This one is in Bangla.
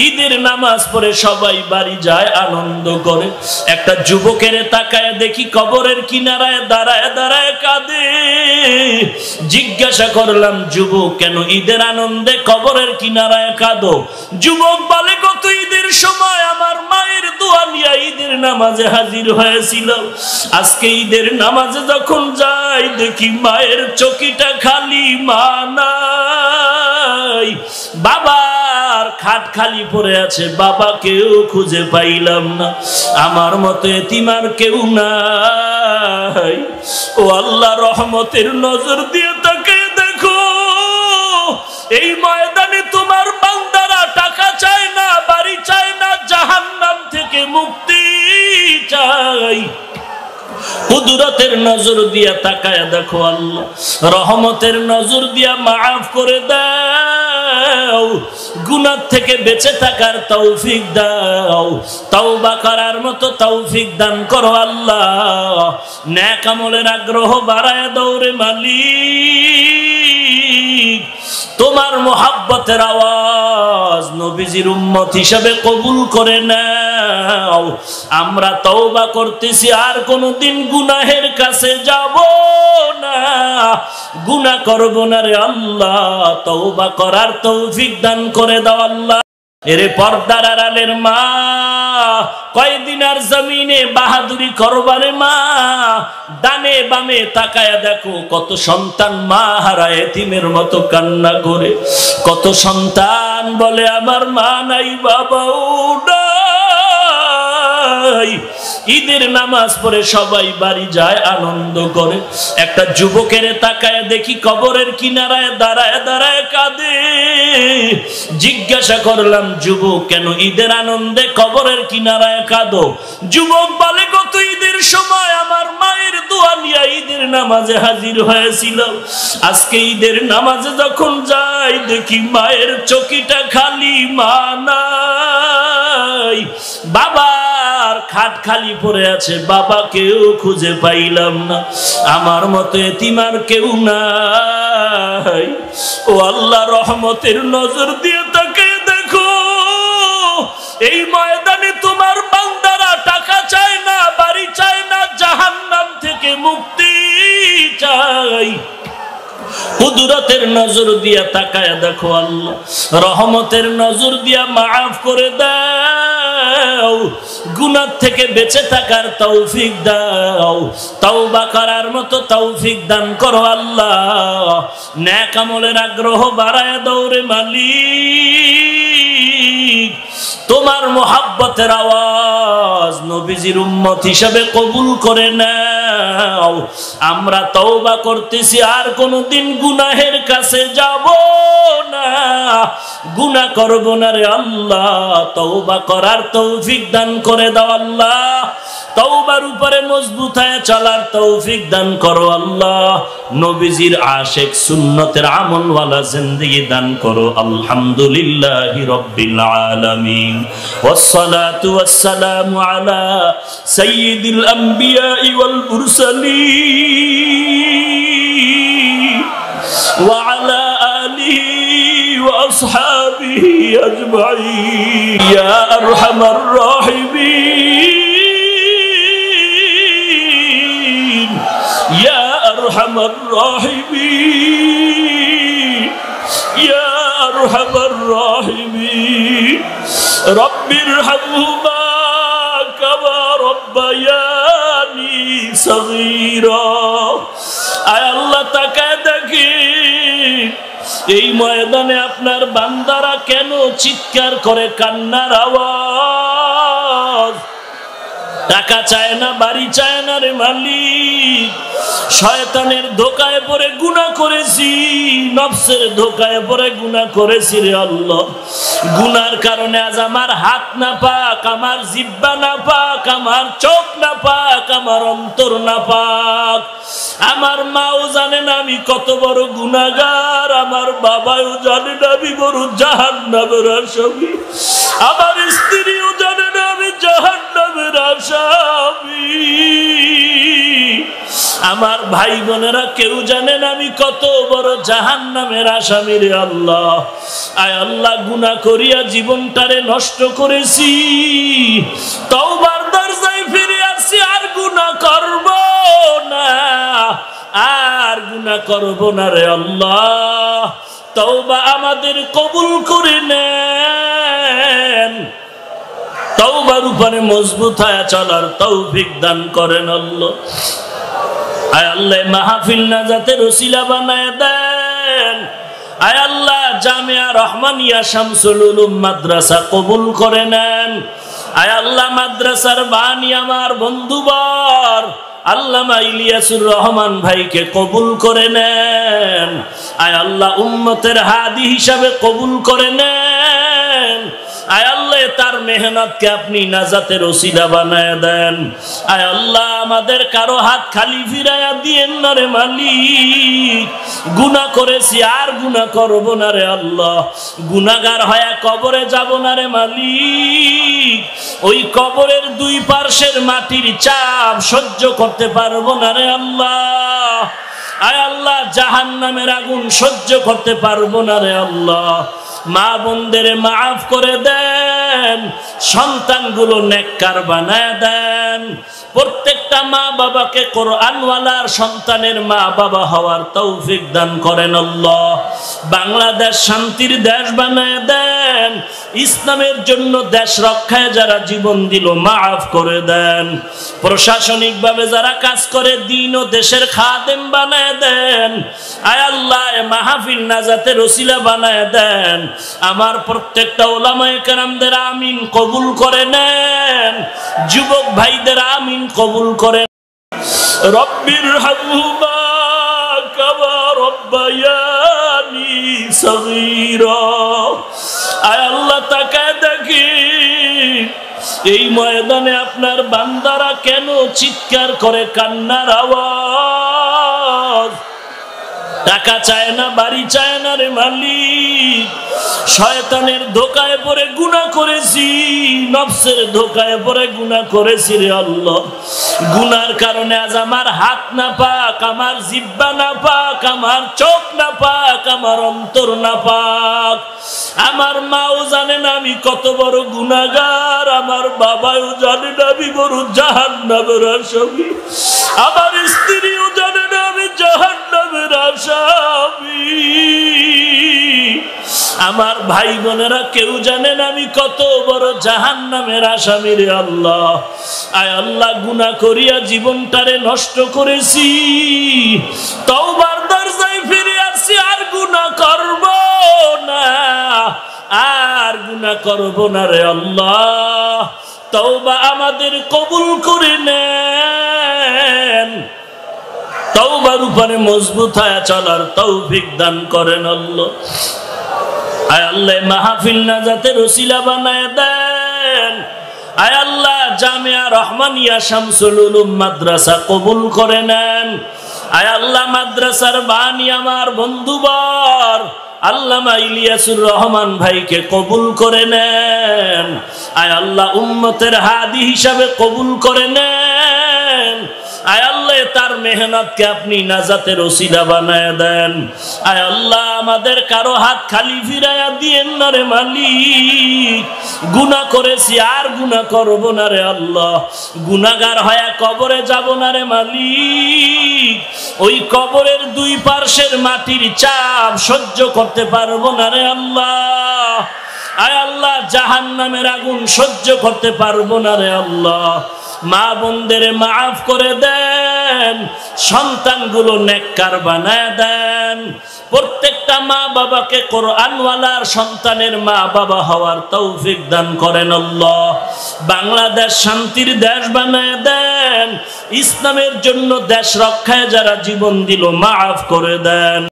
ঈদের নামাজ পড়ে সবাই বাড়ি যায় আনন্দ করে। একটা যুবকের তাকায় দেখি কবরের কিনারায় দাঁড়ায় দাঁড়ায় কাঁদে। জিজ্ঞাসা করলাম, যুবক কেন ঈদের আনন্দে কবরের কিনারায় কাঁদো? যুবক বলে, গত ঈদের সময় আমার মায়ের দোয়া নিয়ে ঈদের নামাজে হাজির হয়েছিল। আজকে ঈদের নামাজে যখন যাই দেখি মায়ের চকিটা খালি, মা নাই, বাবার খাট খালি পড়ে আছে, বাবাকেও খুঁজে পাইলাম না। আমার মতো এতিম আর কেউ নাই। ও আল্লাহ, রহমতের নজর দিয়ে তাকে দেখো। এই ময়দানে তোমার বান্দারা টাকা চায় না, বাড়ি চায় না, জাহান্নাম থেকে মুক্তি চাই। কুদরতের নজর দিয়া তাকায় দেখো আল্লাহ, রহমতের নজর দিয়া মাফ করে দাও, গুনাহ থেকে বেঁচে থাকার তৌফিক দাও, তওবা করার মতো তৌফিক দান করো আল্লাহ। নেক আমলের আগ্রহ বাড়ায় দাও রে মালিক। তোমার মোহাব্বতের আওয়াজ নবীজির উম্মত হিসাবে কবুল করে নাও। আমরা তওবা করতেছি, আর কোনদিন গুনাহের কাছে যাব না, গুনাহ করব না রে আল্লাহ। তওবা করার তৌফিক দান করে দাও আল্লাহ। এরে পর্দার আড়ালের মা, কয়দিন আর জমিনে বাহাদুরি করবারে মা, ডানে বামে তাকায়া দেখো কত সন্তান মা হারা এতিমের মতো কান্না করে। কত সন্তান বলে আমার মা নাই, বাবাও নাই। ঈদের নামাজ পড়ে সবাই বাড়ি যায় আনন্দ করে। একটা যুবকের তাকায় দেখি কবরের কিনারায় দাঁড়ায় দাঁড়ায় কাঁদে। জিজ্ঞাসা করলাম, যুবক কেন ঈদের আনন্দে কবরের কিনারায় কাঁদো? যুবক বলে, গত ঈদের সময় আমার মায়ের দোয়া নিয়ে ঈদের নামাজে হাজির হয়েছিল। আজকে ঈদের নামাজে যখন যাই দেখি মায়ের চকিটা খালি, মা নাই, বাবার খাট খালি পড়ে আছে, বাবাকেও খুঁজে পাইলাম না। আমার মতো এতিম আর কেউ নাই। ও আল্লাহ, রহমতের নজর দিয়ে তাকে দেখো। এই ময়দানে তোমার বান্দারা টাকা চায় না, বাড়ি চায় না, জাহান্নাম থেকে মুক্তি চাই। কুদরতের নজর দিয়া তাকায় দেখো আল্লাহ, রহমতের নজর দিয়া মাফ করে দাও, গুনাহ থেকে বেঁচে থাকার তৌফিক দাও, তওবা করার মতো তৌফিক দান করো আল্লাহ। নেক আমলের আগ্রহ বাড়ায় দাও রে মালিক। তোমার মোহাব্বতের আওয়াজ নবীজির উম্মত হিসাবে কবুল করে নাও। আমরা তওবা করতেছি, আর কোনদিন গুনাহের কাছে যাব না, গুনাহ করব না রে আল্লাহ। তওবা করার তৌফিক দান করে দাও আল্লাহ। তওবার উপরে মজবুত হয়ে চলার তৌফিক দান করো আল্লাহ। নবীজির আশিক সুন্নতের আমলওয়ালা জিন্দেগি দান করো। আলহামদুলিল্লাহি রাব্বিল আলামিন, ওয়াসসালাতু ওয়াসসালামু আলা সাইয়্যিদিল আম্বিয়া ওয়াল মুরসালিন ওয়া আলা আলিহি ওয়া আসহাবিহি আজমাইন ইয়া আরহামার রাহিমিন ইয়া আরহামার রাহিমিন ইয়া আরহামার রাহিমিন রব্বিরহামহুমা কামা রব্বায়ানি সগীরা। আয় আল্লাহ, তাকায় দেখি এই ময়দানে আপনার বান্দারা কেন চিৎকার করে, কান্নার আওয়াজ। টাকা চায় না, বাড়ি চায় না রে মালিক। শয়তানের ধোকায় পড়ে গুনাহ করেছি, নফসের ধোকায় পড়ে গুনাহ করেছি রে আল্লাহ। গুনার কারণে আজ আমার হাত না পাক, আমার জিহ্বা না পাক, আমার চোখ না পাক, আমার অন্তর না পাক। আমার মাও জানে না আমি কত বড় গুনাহগার, আমার বাবাও জানে না আমি বড় জাহান্নামের আসামি, আমার স্ত্রীও জানে না আমি জাহান্নামের আসামি, আমার ভাই বোনেরা কেউ জানে না আমি কত বড় জাহান্নামের আসামি রে আল্লাহ। আয় আল্লাহ গুনাহ করিয়া জীবনটারে নষ্ট করেছি, তওবার দরজায় ফিরে আসছি, আর গুনাহ করব না, আর গুনাহ করব না রে আল্লাহ। তওবা আমাদের কবুল করে নেন, তওবার উপরে মজবুত হয়ে চলার তৌফিক দান করেন আল্লাহ। আয় আল্লাহ মাহফিল নাজাতের ওসিলা বানায় দেন। আয় আল্লাহ জামিয়া রহমানিয়া শামসুল উলুম মাদ্রাসা কবুল করে নেন। আয় আল্লাহ মাদ্রাসার বানি আমার বন্ধুবর আল্লামা ইলিয়াসুর রহমান ভাইকে কবুল করে নেন। আয় আল্লাহ উম্মতের হাদি হিসাবে কবুল করে নেন। আয় আল্লাহ তার মেহনতকে আপনি নাজাতের ওসিলা বানায় দেন। আয় আল্লাহ আমাদের কারো হাত খালি ফিরাইয়া দিয়েন না রে মালিক। গুনাহ করেছি, আর গুনাহ করব না রে আল্লাহ। গুনাহগার হয়ে কবরে যাব না রে মালিক। ওই কবরের দুই পার্শ্বের মাটির চাপ সহ্য করতে পারবো না রে আল্লাহ। আয় আল্লাহ জাহান্নামের আগুন সহ্য করতে পারবো না রে আল্লাহ। মা বোনদের মাফ করে দেন, সন্তানগুলো নেককার বানায় দেন। প্রত্যেকটা মা বাবাকে কোরআনওয়ালার সন্তানের মা বাবা হওয়ার তৌফিক দান করেন আল্লাহ। বাংলাদেশ শান্তির দেশ বানায় দেন। ইসলামের জন্য দেশ রক্ষায় যারা জীবন দিল মাফ করে দেন। প্রশাসনিকভাবে যারা কাজ করে দিন ও দেশের খাদেম বানায় দেন। আয় আল্লাহ মাহফিল নাজাতের ওসিলা বানায় দেন। আমার প্রত্যেকটা উলামায়ে কেরামদের আমিন কবুল করে নেন। যুবক ভাইদের আমিন কবুল করেন। রব্বির হামহুমা কামা রব্বায়ানি সগীরা। আয় আল্লাহ তাকায় দেখি এই ময়দানে আপনার বান্দারা কেন চিৎকার করে, কান্নার আওয়াজ। টাকা চায় না, বাড়ি চায় না রে মালিক। শয়তানের ধোকায় পড়ে গুনাহ করেছি, নফসের ধোকায় পড়ে গুনাহ করেছি রে আল্লাহ। গুনার কারণে আজ আমার হাত না পাক, আমার জিহ্বা না পাক, আমার চোখ না পাক, আমার অন্তর না পাক। আমার মাও জানে না আমি কত বড় গুনাহগার, আমার বাবাও জানে না আমি বড় জাহান্নামের আসামি, আমার স্ত্রীও জানে না আমি জাহান্নামের আসামি, আমার ভাই বোনেরা কেউ জানে না আমি কত বড় জাহান্নামের আসামি রে আল্লাহ। আয় আল্লাহ গুনাহ করিয়া জীবনটারে নষ্ট করেছি, তওবার দরজায় ফিরে আসছি, আর গুনাহ করব না, আর গুনাহ করব না রে আল্লাহ। তওবা আমাদের কবুল করে নেন, তওবার উপরে মজবুত হয়ে চলার তৌফিক দান করেন আল্লাহ। আয় আল্লাহ মাহফিল নাজাতের ওসিলা বানায় দেন। আয় আল্লাহ জামিয়া রহমানিয়া শামসুল উলুম মাদ্রাসা কবুল করে নেন। আয় আল্লাহ মাদ্রাসার বানি আমার বন্ধুবর আল্লামা ইলিয়াসুর রহমান ভাইকে কবুল করে নেন। আয় আল্লাহ উম্মতের হাদি হিসাবে কবুল করে নেন। আয় আল্লাহ তার মেহনতকে আপনি নাজাতের ওসিলা বানায় দেন। আয় আল্লাহ আমাদের কারো হাত খালি ফিরাইয়া দিয়েন না রে মালিক। গুনাহ করেছি, আর গুনাহ করব না রে আল্লাহ। গুনাহগার হয়ে কবরে যাব না রে মালিক। ওই কবরের দুই পার্শ্বের মাটির চাপ সহ্য করতে পারবো না রে আল্লাহ। আয় আল্লাহ জাহান্নামের আগুন সহ্য করতে পারবো না রে আল্লাহ। মা বোনদের মাফ করে দেন, সন্তানগুলো নেককার বানায় দেন। প্রত্যেকটা মা বাবাকে কোরআনওয়ালার সন্তানের মা বাবা হওয়ার তৌফিক দান করেন আল্লাহ। বাংলাদেশ শান্তির দেশ বানায় দেন। ইসলামের জন্য দেশ রক্ষায় যারা জীবন দিল মাফ করে দেন।